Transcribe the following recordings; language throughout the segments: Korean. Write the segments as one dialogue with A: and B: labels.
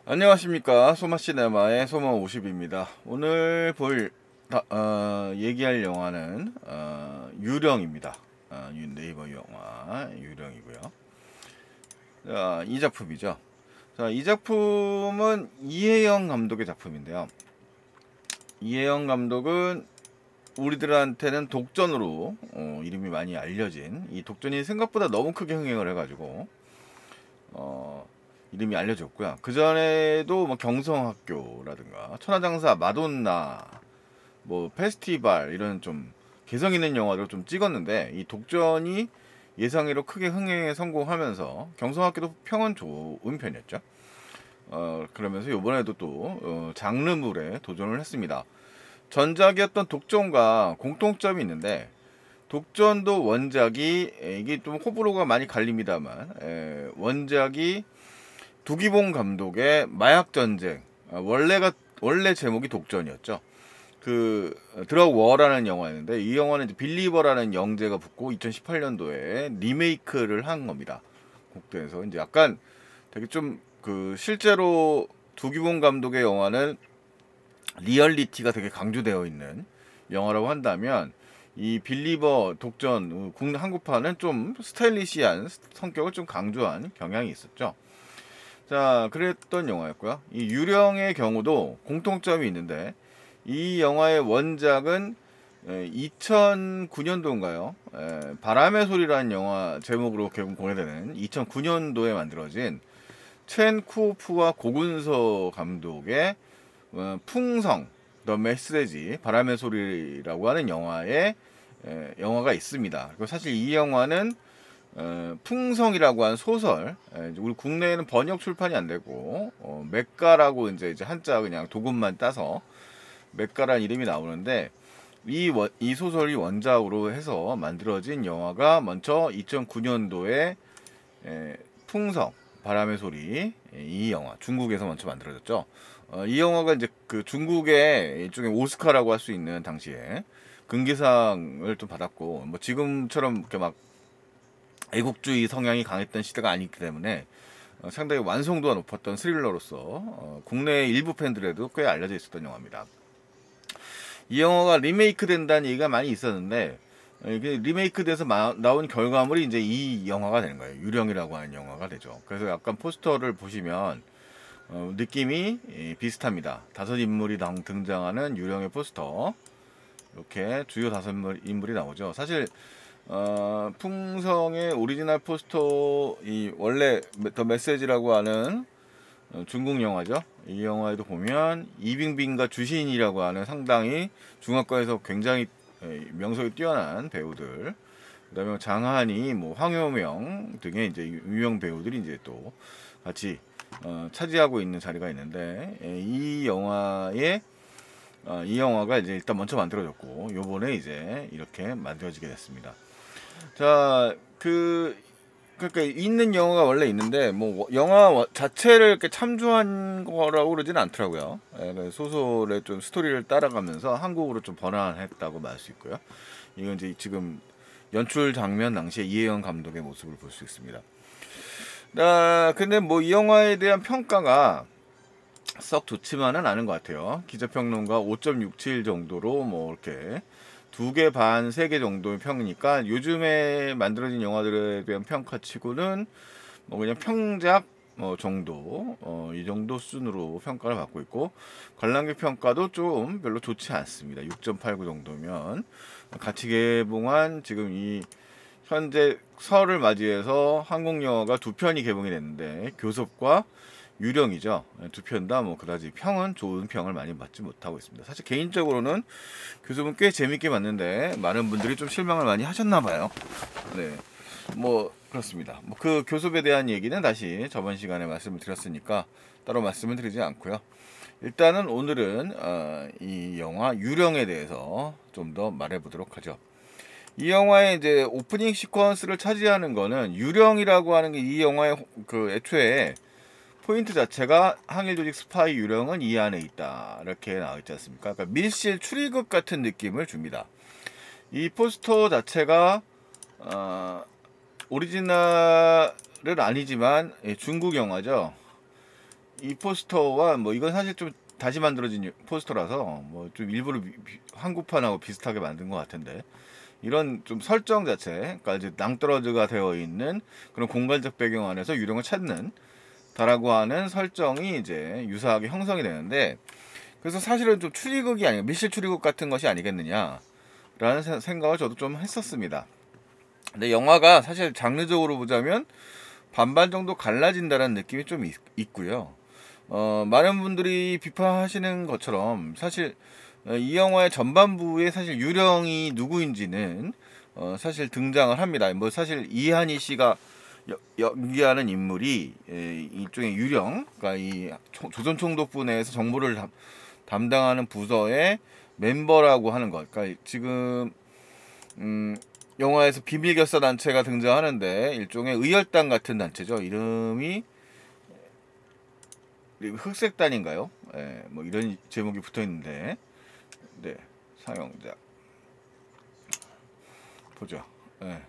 A: 안녕하십니까. 소마시네마의 소마50입니다. 오늘 얘기할 영화는 유령입니다. 네이버 영화 유령이고요. 자, 이 작품이죠. 자, 이 작품은 이혜영 감독의 작품인데요. 이혜영 감독은 우리들한테는 독전으로 이름이 많이 알려진, 이 독전이 생각보다 너무 크게 흥행을 해가지고 이름이 알려졌고요. 그 전에도 뭐 경성학교라든가 천하장사, 마돈나, 뭐 페스티벌 이런 좀 개성 있는 영화를 좀 찍었는데, 이 독전이 예상외로 크게 흥행에 성공하면서 경성학교도 평은 좋은 편이었죠. 그러면서 이번에도 또 장르물에 도전을 했습니다. 전작이었던 독전과 공통점이 있는데, 독전도 원작이 이게 좀 호불호가 많이 갈립니다만, 원작이 두기봉 감독의 마약전쟁, 원래 제목이 독전이었죠. 그 드럭 워라는 영화였는데, 이 영화는 이제 빌리버라는 영재가 붙고 2018년도에 리메이크를 한 겁니다. 국대에서 이제 약간 되게 좀 그 실제로 두기봉 감독의 영화는 리얼리티가 되게 강조되어 있는 영화라고 한다면, 이 빌리버 독전 한국판은 좀 스타일리시한 성격을 좀 강조한 경향이 있었죠. 자, 그랬던 영화였고요. 이 유령의 경우도 공통점이 있는데, 이 영화의 원작은 2009년도인가요? 바람의 소리라는 영화 제목으로 개봉 공개되는 2009년도에 만들어진 첸 쿠오프와 고근서 감독의 풍성, 더 메시지, 바람의 소리라고 하는 영화가 있습니다. 그리고 사실 이 영화는 풍성이라고 하는 소설, 우리 국내에는 번역 출판이 안 되고 맥가라고 이제 한자 그냥 도금만 따서 맥가라는 이름이 나오는데, 이 소설이 원작으로 해서 만들어진 영화가 먼저 2009년도에 풍성, 바람의 소리, 이 영화 중국에서 먼저 만들어졌죠. 이 영화가 이제 그 중국의 일종의 오스카라고 할 수 있는 당시에 금기상을 좀 받았고, 뭐 지금처럼 이렇게 막 애국주의 성향이 강했던 시대가 아니기 때문에 상당히 완성도가 높았던 스릴러로서 국내 일부 팬들에도 꽤 알려져 있었던 영화입니다. 이 영화가 리메이크 된다는 얘기가 많이 있었는데, 리메이크돼서 나온 결과물이 이제 이 영화가 되는 거예요. 유령이라고 하는 영화가 되죠. 그래서 약간 포스터를 보시면 느낌이 비슷합니다. 다섯 인물이 등장하는 유령의 포스터, 이렇게 주요 다섯 인물이 나오죠. 사실 풍성의 오리지널 포스터, 이 원래 더 메시지라고 하는 중국 영화죠. 이 영화에도 보면 이빙빙과 주신이라고 하는 상당히 중화권에서 굉장히 명성이 뛰어난 배우들, 그다음에 장한이, 뭐 황효명 등의 이제 유명 배우들이 이제 또 같이 차지하고 있는 자리가 있는데, 이 영화가 이제 일단 먼저 만들어졌고, 요번에 이제 이렇게 만들어지게 됐습니다. 자, 그러니까 있는 영화가 원래 있는데, 뭐 영화 자체를 이렇게 참조한 거라고 그러진 않더라고요. 소설의 좀 스토리를 따라가면서 한국으로 좀 번안했다고 말할 수 있고요. 이건 이제 지금 연출 장면 당시에 이혜영 감독의 모습을 볼 수 있습니다. 근데 뭐 이 영화에 대한 평가가 썩 좋지만은 않은 것 같아요. 기자평론가 5.67 정도로 뭐 이렇게 2개 반, 3개 정도의 평이니까, 요즘에 만들어진 영화들에 대한 평가치고는 뭐 그냥 평작 정도, 이 정도 수준으로 평가를 받고 있고, 관람객 평가도 좀 별로 좋지 않습니다. 6.89 정도면. 같이 개봉한 지금 이 현재 설을 맞이해서 한국 영화가 두 편이 개봉이 됐는데, 교섭과 유령이죠. 두 편 다 뭐 그다지 평은 좋은 평을 많이 받지 못하고 있습니다. 사실 개인적으로는 교섭은 꽤 재밌게 봤는데, 많은 분들이 좀 실망을 많이 하셨나 봐요. 네, 뭐 그렇습니다. 뭐 그 교섭에 대한 얘기는 다시 저번 시간에 말씀을 드렸으니까 따로 말씀을 드리지 않고요. 일단은 오늘은 이 영화 유령에 대해서 좀 더 말해보도록 하죠. 이 영화의 이제 오프닝 시퀀스를 차지하는 거는, 유령이라고 하는 게 이 영화의 그 애초에 포인트 자체가 항일 조직 스파이 유령은 이 안에 있다, 이렇게 나와 있지 않습니까? 그러니까 밀실 추리극 같은 느낌을 줍니다. 이 포스터 자체가 오리지널은 아니지만 중국 영화죠. 이 포스터와 뭐 이건 사실 좀 다시 만들어진 포스터라서 뭐 좀 일부러 한국판하고 비슷하게 만든 것 같은데, 이런 좀 설정 자체, 그러니까 이제 낭떠러지가 되어 있는 그런 공간적 배경 안에서 유령을 찾는 다라고 하는 설정이 이제 유사하게 형성이 되는데, 그래서 사실은 좀 추리극이 아니고 미실 추리극 같은 것이 아니겠느냐라는 생각을 저도 좀 했었습니다. 근데 영화가 사실 장르적으로 보자면 반반 정도 갈라진다는 느낌이 좀 있고요. 많은 분들이 비판하시는 것처럼 사실 이 영화의 전반부에 사실 유령이 누구인지는 사실 등장을 합니다. 뭐 사실 이한희 씨가 연기하는 인물이 일종의 유령, 그러니까 이 조선총독부 내에서 정보를 담당하는 부서의 멤버라고 하는 것. 그러니까 지금 영화에서 비밀결사 단체가 등장하는데 일종의 의열단 같은 단체죠. 이름이 흑색단인가요? 예, 뭐 이런 제목이 붙어 있는데, 네, 사용자 보죠. 예,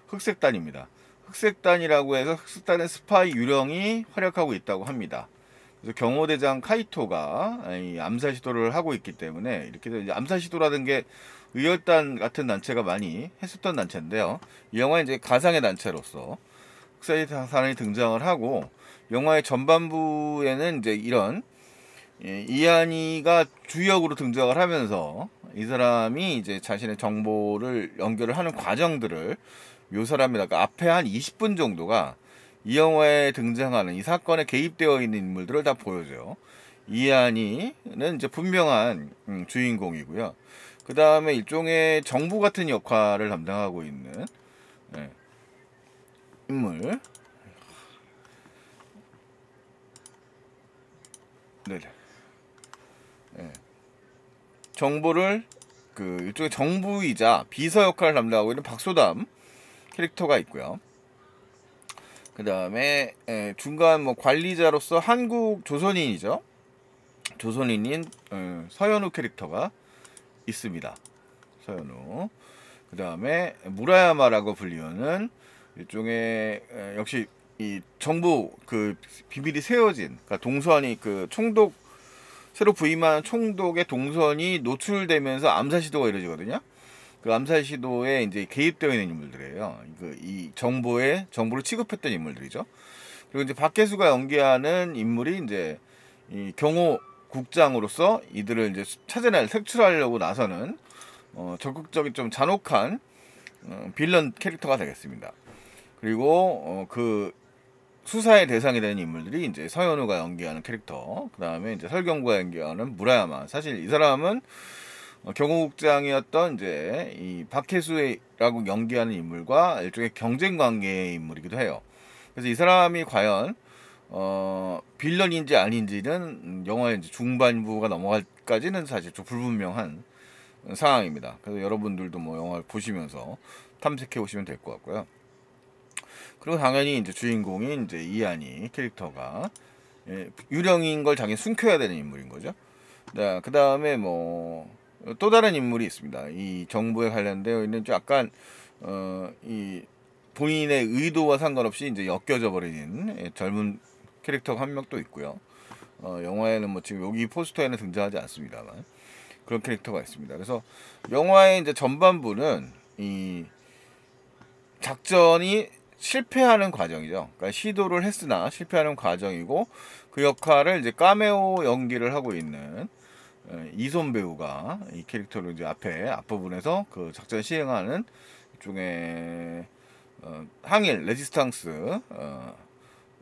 A: 흑색단입니다. 흑색단이라고 해서 흑색단의 스파이 유령이 활약하고 있다고 합니다. 그래서 경호대장 카이토가 이 암살 시도를 하고 있기 때문에, 이렇게 이제 암살 시도라는 게 의열단 같은 단체가 많이 했었던 단체인데요. 이 영화는 이제 가상의 단체로서 흑색단이 등장을 하고, 영화의 전반부에는 이제 이런 이한이가 주역으로 등장을 하면서 이 사람이 이제 자신의 정보를 연결을 하는 과정들을 묘사를 합니다. 그러니까 앞에 한 20분 정도가 이 영화에 등장하는 이 사건에 개입되어 있는 인물들을 다 보여줘요. 이한이는 이제 분명한 주인공이고요. 그 다음에 일종의 정부 같은 역할을 담당하고 있는 인물. 네. 정보를 그 일종의 정부이자 비서 역할을 담당하고 있는 박소담 캐릭터가 있고요. 그 다음에 중간 뭐 관리자로서 한국 조선인이죠. 조선인인 서현우 캐릭터가 있습니다. 서현우. 그 다음에 무라야마라고 불리우는 일종의 역시 이 정부 그 비밀이 세워진, 그러니까 동선이 그 총독 새로 부임한 총독의 동선이 노출되면서 암살 시도가 이루어지거든요. 그 암살 시도에 이제 개입되어 있는 인물들이에요. 이 정보를 취급했던 인물들이죠. 그리고 이제 박혜수가 연기하는 인물이 이제 이 경호 국장으로서 이들을 이제 색출하려고 나서는 적극적인 좀 잔혹한 빌런 캐릭터가 되겠습니다. 그리고 그 수사의 대상이 되는 인물들이 이제 서현우가 연기하는 캐릭터, 그 다음에 이제 설경구가 연기하는 무라야마. 사실 이 사람은 경호국장이었던 이제 이 박혜수라고 연기하는 인물과 일종의 경쟁 관계의 인물이기도 해요. 그래서 이 사람이 과연 빌런인지 아닌지는 영화의 이제 중반부가 넘어갈까지는 사실 좀 불분명한 상황입니다. 그래서 여러분들도 뭐 영화를 보시면서 탐색해 보시면 될 것 같고요. 그리고 당연히 이제 주인공인 이제 이한이 캐릭터가 유령인 걸 당연히 숨겨야 되는 인물인 거죠. 네, 그 다음에 뭐 또 다른 인물이 있습니다. 이 정부에 관련되어 있는 좀 약간 이 본인의 의도와 상관없이 이제 엮여져 버린 젊은 캐릭터가 한 명 또 있고요. 영화에는 뭐 지금 여기 포스터에는 등장하지 않습니다만 그런 캐릭터가 있습니다. 그래서 영화의 이제 전반부는 이 작전이 실패하는 과정이죠. 그러니까 시도를 했으나 실패하는 과정이고, 그 역할을 이제 카메오 연기를 하고 있는 이손 배우가 이 캐릭터를 이제 앞부분에서 그 작전 시행하는 일종의 항일 레지스탕스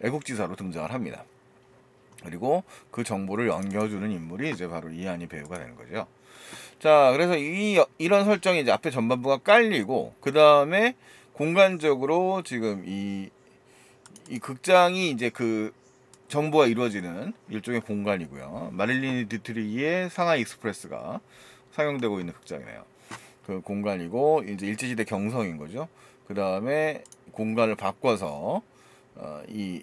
A: 애국지사로 등장을 합니다. 그리고 그 정보를 연결해주는 인물이 이제 바로 이한희 배우가 되는 거죠. 자, 그래서 이런 설정이 이제 앞에 전반부가 깔리고, 그 다음에 공간적으로 지금 이 극장이 이제 그 정보가 이루어지는 일종의 공간이고요. 마릴린 디트리의 상하이 익스프레스가 상영되고 있는 극장이네요. 그 공간이고 이제 일제시대 경성인 거죠. 그 다음에 공간을 바꿔서 이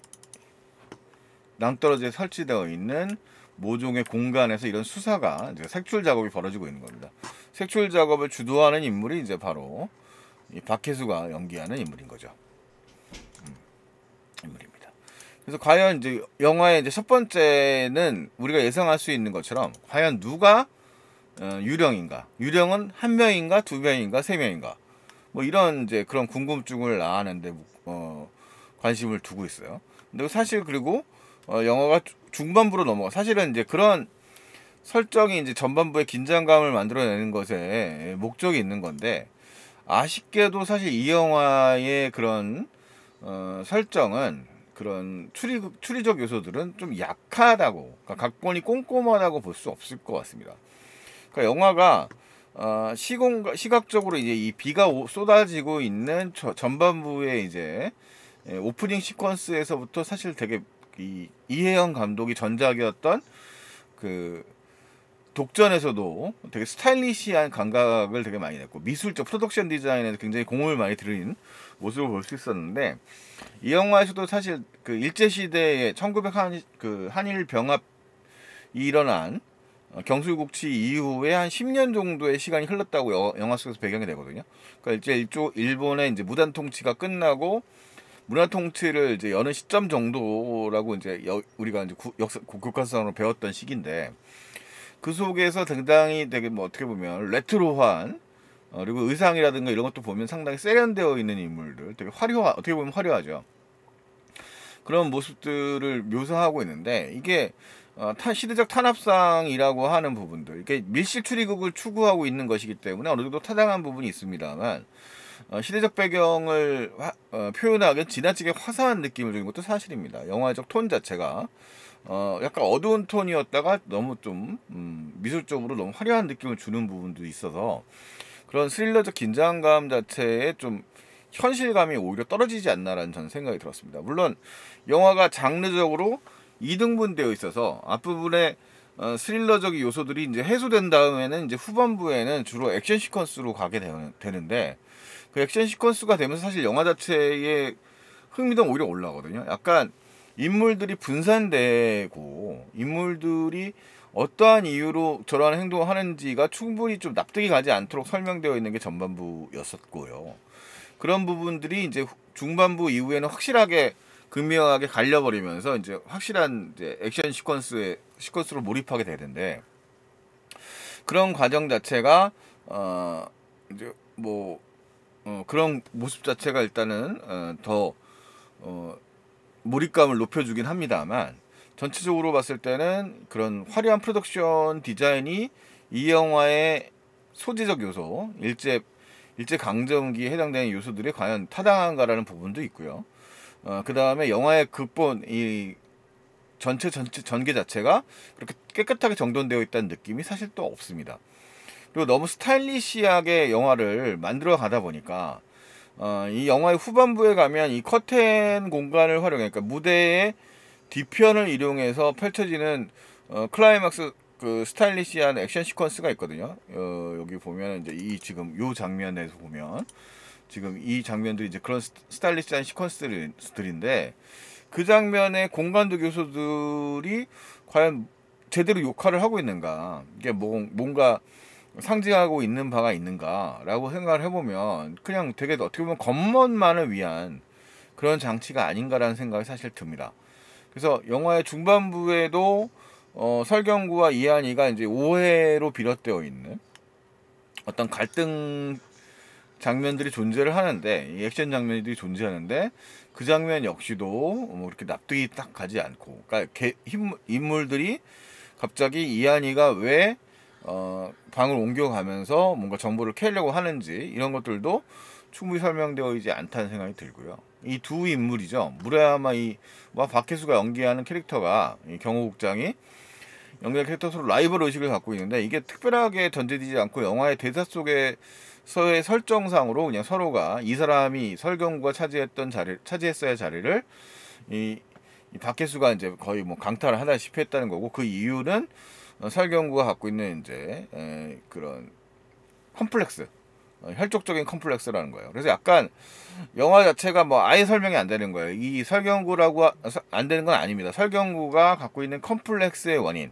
A: 낭떠러지에 설치되어 있는 모종의 공간에서 이런 수사가 이제 색출 작업이 벌어지고 있는 겁니다. 색출 작업을 주도하는 인물이 이제 바로 이 박혜수가 연기하는 인물인 거죠. 인물입니다. 그래서 과연 이제 영화의 이제 첫 번째는 우리가 예상할 수 있는 것처럼 과연 누가 유령인가? 유령은 한 명인가, 두 명인가, 세 명인가? 뭐 이런 이제 그런 궁금증을 낳았는데 관심을 두고 있어요. 근데 사실 그리고 영화가 중반부로 넘어가. 사실은 이제 그런 설정이 이제 전반부에 긴장감을 만들어내는 것에 목적이 있는 건데 아쉽게도 사실 이 영화의 그런 설정은 그런 추리적 요소들은 좀 약하다고, 그러니까 각본이 꼼꼼하다고 볼 수 없을 것 같습니다. 그러니까 영화가 시각적으로 이제 이 비가 쏟아지고 있는 전반부에 이제 오프닝 시퀀스에서부터 사실 되게 이혜영 감독이 전작이었던 그 독전에서도 되게 스타일리시한 감각을 되게 많이 냈고 미술적 프로덕션 디자인에서 굉장히 공을 많이 들인 모습을 볼 수 있었는데 이 영화에서도 사실 그 일제 시대에 1900 한일 병합이 일어난 경술국치 이후에 한 10년 정도의 시간이 흘렀다고 영화 속에서 배경이 되거든요. 그러니까 이제 일본의 이제 무단 통치가 끝나고 문화 통치를 이제 여는 시점 정도라고 이제 우리가 이제 교과서상으로 배웠던 시기인데 그 속에서 굉장히 되게 뭐 어떻게 보면 레트로한 그리고 의상이라든가 이런 것도 보면 상당히 세련되어 있는 인물들, 되게 어떻게 보면 화려하죠. 그런 모습들을 묘사하고 있는데 이게 시대적 탄압상이라고 하는 부분들, 이게 밀실 추리극을 추구하고 있는 것이기 때문에 어느 정도 타당한 부분이 있습니다만 시대적 배경을 표현하기엔 지나치게 화사한 느낌을 주는 것도 사실입니다. 영화적 톤 자체가 약간 어두운 톤이었다가 너무 좀 미술적으로 너무 화려한 느낌을 주는 부분도 있어서 그런 스릴러적 긴장감 자체에 좀 현실감이 오히려 떨어지지 않나라는 저는 생각이 들었습니다. 물론 영화가 장르적으로 2등분되어 있어서 앞부분에 스릴러적 요소들이 이제 해소된 다음에는 이제 후반부에는 주로 액션 시퀀스로 가게 되는데 그 액션 시퀀스가 되면서 사실 영화 자체의 흥미도가 오히려 올라가거든요. 약간 인물들이 분산되고 인물들이 어떠한 이유로 저러한 행동을 하는지가 충분히 좀 납득이 가지 않도록 설명되어 있는 게 전반부였었고요. 그런 부분들이 이제 중반부 이후에는 확실하게 극명하게 갈려버리면서 이제 확실한 이제 액션 시퀀스로 몰입하게 되는데 그런 과정 자체가 이제 뭐 그런 모습 자체가 일단은 더 몰입감을 높여주긴 합니다만 전체적으로 봤을 때는 그런 화려한 프로덕션 디자인이 이 영화의 소재적 요소, 일제 강점기에 해당되는 요소들이 과연 타당한가라는 부분도 있고요. 그 다음에 영화의 극본, 이 전개 자체가 그렇게 깨끗하게 정돈되어 있다는 느낌이 사실 또 없습니다. 그리고 너무 스타일리시하게 영화를 만들어 가다 보니까 이 영화의 후반부에 가면 이 커튼 공간을 활용해, 그러니까 무대의 뒤편을 이용해서 펼쳐지는 클라이막스 그 스타일리시한 액션 시퀀스가 있거든요. 여기 보면 이제 지금 요 장면에서 보면 지금 이 장면들이 이제 그런 스타일리시한 시퀀스들인데 그 장면의 공간적 요소들이 과연 제대로 역할을 하고 있는가, 이게 뭔가 상징하고 있는 바가 있는가라고 생각을 해보면 그냥 되게 어떻게 보면 겉멋만을 위한 그런 장치가 아닌가라는 생각이 사실 듭니다. 그래서 영화의 중반부에도 설경구와 이한이가 이제 오해로 비롯되어 있는 어떤 갈등 장면들이 존재를 하는데, 이 액션 장면들이 존재하는데 그 장면 역시도 뭐 이렇게 납득이 딱 가지 않고, 그러니까 인물들이 갑자기 이한이가 왜 방을 옮겨가면서 뭔가 정보를 캐려고 하는지 이런 것들도 충분히 설명되어 있지 않다는 생각이 들고요. 이 두 인물이죠. 무라야마 박혜수가 연기하는 캐릭터가, 이 경호국장이 연기한 캐릭터 서로 라이벌 의식을 갖고 있는데 이게 특별하게 전제되지 않고 영화의 대사 속에서의 설정상으로 그냥 서로가 이 사람이 설경구가 차지했어야 자리를 이 박혜수가 이제 거의 뭐 강탈을 하다시피 했다는 거고, 그 이유는 설경구가 갖고 있는 이제 그런 컴플렉스, 혈족적인 컴플렉스라는 거예요. 그래서 약간 영화 자체가 뭐 아예 설명이 안 되는 거예요. 이 설경구라고 안 되는 건 아닙니다. 설경구가 갖고 있는 컴플렉스의 원인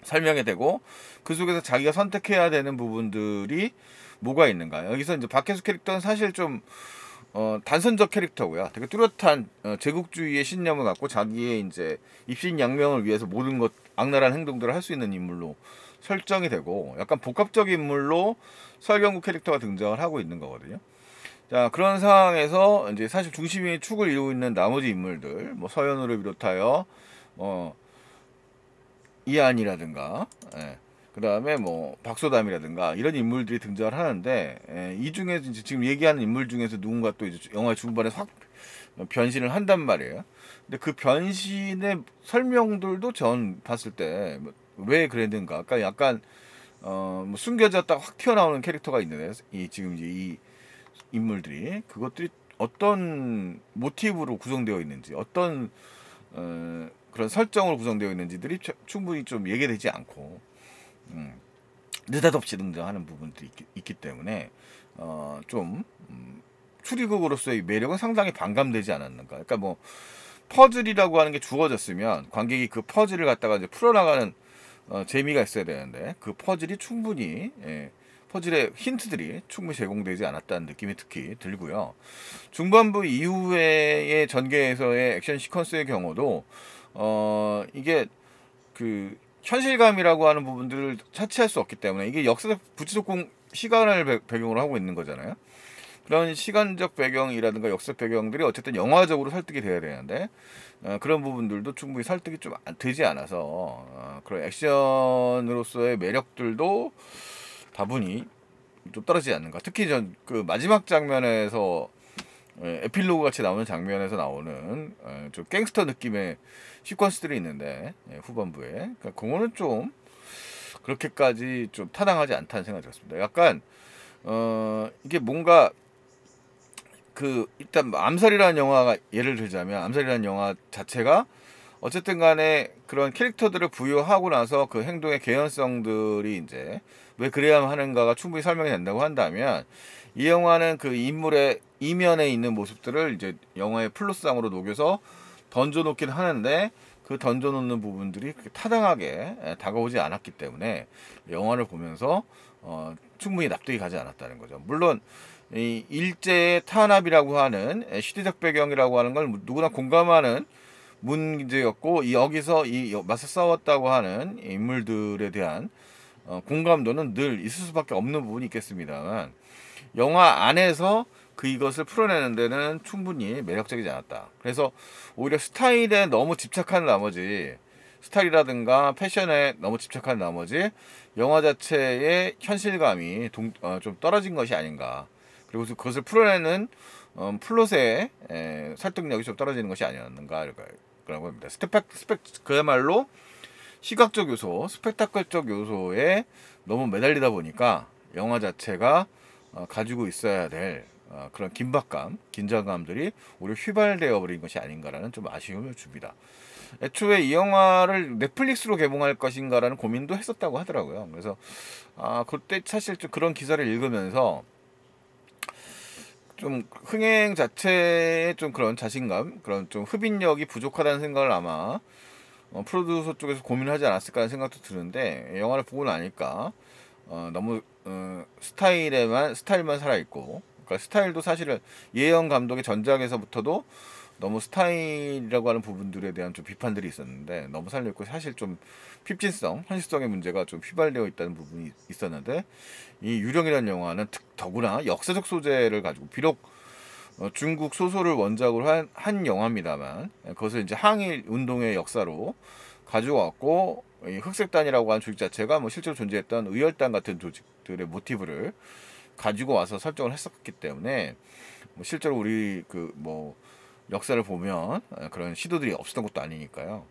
A: 설명이 되고 그 속에서 자기가 선택해야 되는 부분들이 뭐가 있는가. 여기서 이제 박혜수 캐릭터는 사실 좀 단선적 캐릭터고요. 되게 뚜렷한 제국주의의 신념을 갖고 자기의 이제 입신양명을 위해서 모든 것 악랄한 행동들을 할 수 있는 인물로 설정이 되고 약간 복합적인 인물로 설경구 캐릭터가 등장을 하고 있는 거거든요. 자, 그런 상황에서 이제 사실 중심이 축을 이루고 있는 나머지 인물들, 뭐 서현우를 비롯하여 이한이라든가, 예, 그 다음에 뭐 박소담이라든가 이런 인물들이 등장을 하는데, 이 중에서 이제 지금 얘기하는 인물 중에서 누군가 또 이제 영화 중반에 확 변신을 한단 말이에요. 근데 그 변신의 설명들도 전 봤을 때 왜 그랬는가, 아까 약간 뭐 숨겨졌다가 확 튀어나오는 캐릭터가 있는데, 이 지금 이제 이 인물들이 그것들이 어떤 모티브로 구성되어 있는지, 어떤 그런 설정으로 구성되어 있는지들이 충분히 좀 얘기되지 않고 느닷없이 등장하는 부분들이 있기 때문에 좀 추리극으로서의 매력은 상당히 반감되지 않았는가. 그러니까 뭐 퍼즐이라고 하는 게 주어졌으면 관객이 그 퍼즐을 갖다가 이제 풀어나가는 재미가 있어야 되는데, 그 퍼즐이 충분히 퍼즐의 힌트들이 충분히 제공되지 않았다는 느낌이 특히 들고요. 중반부 이후의 전개에서의 액션 시퀀스의 경우도 이게 그 현실감이라고 하는 부분들을 차치할 수 없기 때문에, 이게 역사적 부지속공 시간을 배경으로 하고 있는 거잖아요. 그런 시간적 배경이라든가 역사적 배경들이 어쨌든 영화적으로 설득이 돼야 되는데, 그런 부분들도 충분히 설득이 좀 되지 않아서 그런 액션으로서의 매력들도 다분히 좀 떨어지지 않는가. 특히 전 그 마지막 장면에서 에필로그 같이 나오는 장면에서 나오는 좀 갱스터 느낌의 시퀀스들이 있는데, 후반부에, 그러니까 그거는 좀 그렇게까지 좀 타당하지 않다는 생각이 들었습니다. 약간 이게 뭔가 그 일단 암살이라는 영화가 예를 들자면, 암살이라는 영화 자체가 어쨌든 간에 그런 캐릭터들을 부여하고 나서 그 행동의 개연성들이 이제 왜 그래야 하는가가 충분히 설명이 된다고 한다면, 이 영화는 그 인물의 이면에 있는 모습들을 이제 영화의 플러스상으로 녹여서 던져놓긴 하는데, 그 던져놓는 부분들이 그렇게 타당하게 다가오지 않았기 때문에 영화를 보면서 충분히 납득이 가지 않았다는 거죠. 물론 이 일제의 탄압이라고 하는 시대적 배경이라고 하는 걸 누구나 공감하는 문제였고, 여기서 이 맞서 싸웠다고 하는 인물들에 대한 공감도는 늘 있을 수밖에 없는 부분이 있겠습니다만, 영화 안에서 이것을 풀어내는 데는 충분히 매력적이지 않았다. 그래서 오히려 스타일에 너무 집착한 나머지, 스타일이라든가 패션에 너무 집착한 나머지 영화 자체의 현실감이 좀 떨어진 것이 아닌가. 그리고 그것을 풀어내는 플롯의 설득력이 좀 떨어지는 것이 아니었는가 라고 합니다. 그야말로 시각적 요소, 스펙타클적 요소에 너무 매달리다 보니까 영화 자체가 가지고 있어야 될 그런 긴박감, 긴장감들이 오히려 휘발되어 버린 것이 아닌가라는 좀 아쉬움을 줍니다. 애초에 이 영화를 넷플릭스로 개봉할 것인가라는 고민도 했었다고 하더라고요. 그래서 그때 사실 좀 그런 기사를 읽으면서 좀 흥행 자체에 좀 그런 자신감, 그런 좀 흡인력이 부족하다는 생각을 아마 프로듀서 쪽에서 고민하지 않았을까 하는 생각도 드는데, 영화를 보고 나니까 너무 스타일만 살아있고, 그러니까 스타일도 사실은 예영 감독의 전작에서부터도 너무 스타일이라고 하는 부분들에 대한 좀 비판들이 있었는데, 너무 살려있고 사실 좀 핍진성, 현실성의 문제가 좀 휘발되어 있다는 부분이 있었는데, 이 유령이라는 영화는 더구나 역사적 소재를 가지고, 비록 중국 소설을 원작으로 한 영화입니다만, 그것을 이제 항일 운동의 역사로 가지고 왔고, 이 흑색단이라고 하는 조직 자체가 뭐 실제로 존재했던 의열단 같은 조직들의 모티브를 가지고 와서 설정을 했었기 때문에, 뭐 실제로 우리 그 뭐 역사를 보면 그런 시도들이 없었던 것도 아니니까요.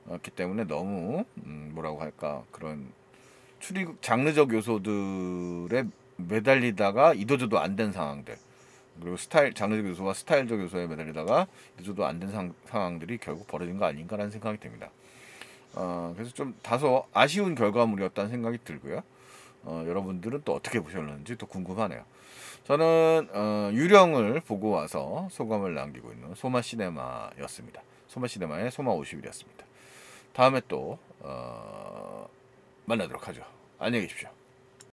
A: 그렇기 때문에 너무 뭐라고 할까, 그런 추리극 장르적 요소들에 매달리다가 이도저도 안 된 상황들, 그리고 장르적 요소와 스타일적 요소에 매달리다가 이도저도 안 된 상황들이 결국 벌어진 거 아닌가라는 생각이 듭니다. 그래서 좀 다소 아쉬운 결과물이었다는 생각이 들고요. 여러분들은 또 어떻게 보셨는지 또 궁금하네요. 저는 유령을 보고 와서 소감을 남기고 있는 소마시네마였습니다. 소마시네마의 소마50일이었습니다. 다음에 또 만나도록 하죠. 안녕히 계십시오.